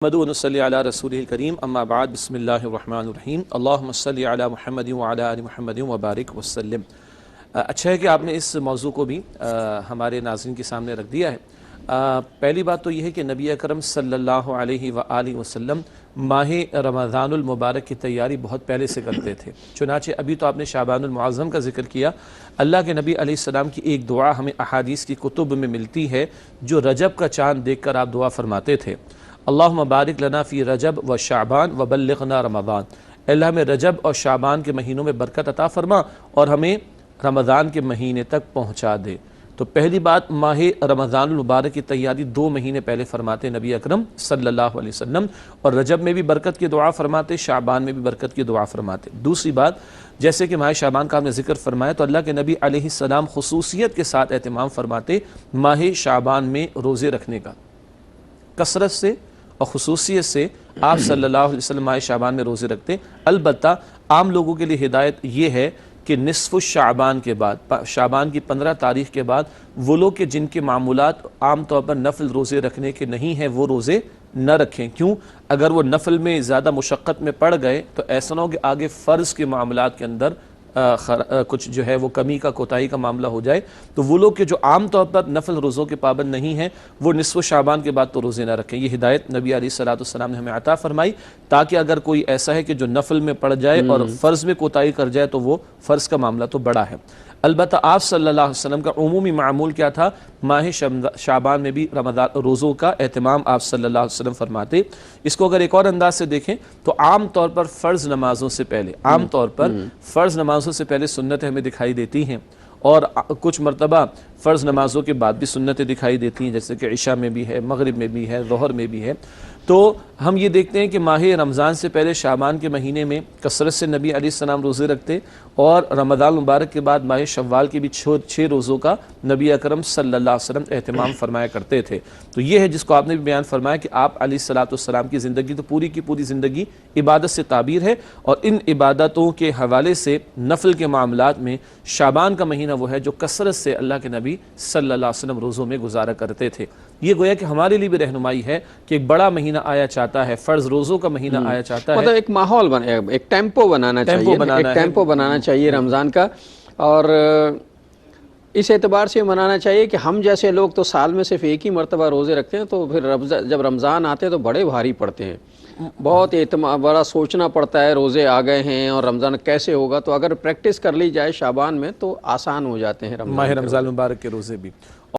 محمد ونصلی علی رسول الکریم اما بعد بسم اللہ الرحمن الرحیم اللہم صلی علی محمد وعلی آل محمد وبارک وسلم۔ اچھا ہے کہ آپ نے اس موضوع کو بھی ہمارے ناظرین کے سامنے رکھ دیا ہے۔ پہلی بات تو یہ ہے کہ نبی اکرم صلی اللہ علیہ وآلہ وسلم ماہ رمضان المبارک کی تیاری بہت پہلے سے کرتے تھے، چنانچہ ابھی تو آپ نے شعبان المعظم کا ذکر کیا۔ اللہ کے نبی علیہ السلام کی ایک دعا ہمیں احادیث کی کتب میں ملتی ہے جو رجب کا چاند دیکھ کر آپ دعا فرماتے تھے، اللہم بارک لنا فی رجب و شعبان و بلغنا رمضان۔ اللہ ہمیں رجب اور شعبان کے مہینوں میں برکت عطا فرما اور ہمیں رمضان کے مہینے تک پہنچا دے۔ تو پہلی بات، ماہ رمضان المبارک کی تیاری 2 مہینے پہلے فرماتے نبی اکرم صلی اللہ علیہ وسلم، اور رجب میں بھی برکت کی دعا فرماتے، شعبان میں بھی برکت کی دعا فرماتے۔ دوسری بات، جیسے کہ ماہ شعبان کا ہم نے ذکر فرمایا تو اللہ کے نبی علیہ السلام خصوصیت کے ساتھ اہتمام فرماتے ماہ شعبان میں روزے رکھنے کا، کثرت سے اور خصوصیت سے آپ صلی اللہ علیہ وسلم ماہ شعبان میں روزے رکھتے۔ البتہ عام لوگوں کے لیے ہدایت یہ ہے کہ نصف شعبان کے بعد، شعبان کی 15 تاریخ کے بعد، وہ لوگ کہ جن کے معمولات عام طور پر نفل روزے رکھنے کے نہیں ہیں وہ روزے نہ رکھیں۔ کیوں؟ اگر وہ نفل میں زیادہ مشقت میں پڑ گئے تو ایسا نہ ہو کہ آگے فرض کے معاملات کے اندر کچھ جو ہے وہ کمی کا کوتاہی کا معاملہ ہو جائے۔ تو وہ لوگ کہ جو عام طور پر نفل روزوں کے پابند نہیں ہیں وہ نصف شعبان کے بعد تو روزے نہ رکھیں۔ یہ ہدایت نبی علیہ السلام نے ہمیں عطا فرمائی، تاکہ اگر کوئی ایسا ہے کہ جو نفل میں پڑ جائے اور فرض میں کوتاہی کر جائے تو وہ فرض کا معاملہ تو بڑا ہے۔ البتہ آپ صلی اللہ علیہ وسلم کا عمومی معمول کیا تھا؟ ماہ شعبان میں بھی رمضان روزوں کا اہتمام آپ صلی اللہ علیہ وسلم فرماتے۔ اس کو اگر ایک اور انداز سے دیکھیں تو عام طور پر فرض نمازوں سے پہلے، عام طور پر فرض نمازوں سے پہلے سنتیں ہمیں دکھائی دیتی ہیں، اور کچھ مرتبہ فرض نمازوں کے بعد بھی سنتیں دکھائی دیتی ہیں، جیسے کہ عشاء میں بھی ہے، مغرب میں بھی ہے، ظہر میں بھی ہے۔ تو ہم یہ دیکھتے ہیں کہ ماہ رمضان سے پہلے شعبان کے مہینے میں کثرت سے نبی علیہ السلام روزے رکھتے، اور رمضان مبارک کے بعد ماہ شوال کے بھی 6 روزوں کا نبی اکرم صلی اللہ علیہ وسلم اہتمام فرمایا کرتے تھے۔ تو یہ ہے جس کو آپ نے بھی بیان فرمایا کہ آپ علیہ السلام کی زندگی تو پوری کی پوری زندگی عبادت سے تعبیر ہے، اور ان عبادتوں کے حوالے سے نفل کے معاملات میں شعبان کا مہینہ وہ ہے جو کثرت سے اللہ کے نبی صلی اللہ علیہ وسلم روزوں میں گزارا کرتے تھے۔ یہ گویا کہ ہمارے لیے بھی رہنمائی ہے کہ ایک بڑا مہینہ آیا چاہتا ہے، فرض روزوں کا مہینہ آیا چاہتا ہے، مطلب ایک ماحول ایک ٹیمپو بنانا چاہیے رمضان کا، اور اس اعتبار سے منانا چاہیے کہ ہم جیسے لوگ تو سال میں صرف ایک ہی مرتبہ روزے رکھتے ہیں، تو پھر جب رمضان آتے ہیں تو بڑے بھاری پڑتے ہیں، بہت بڑا سوچنا پڑتا ہے، روزے آ گئے ہیں اور رمضان کیسے ہوگا۔ تو اگر پریکٹس کر لی جائے شعبان میں تو آسان ہو جاتے ہیں ماہ رمضان مبارک کے روزے بھی۔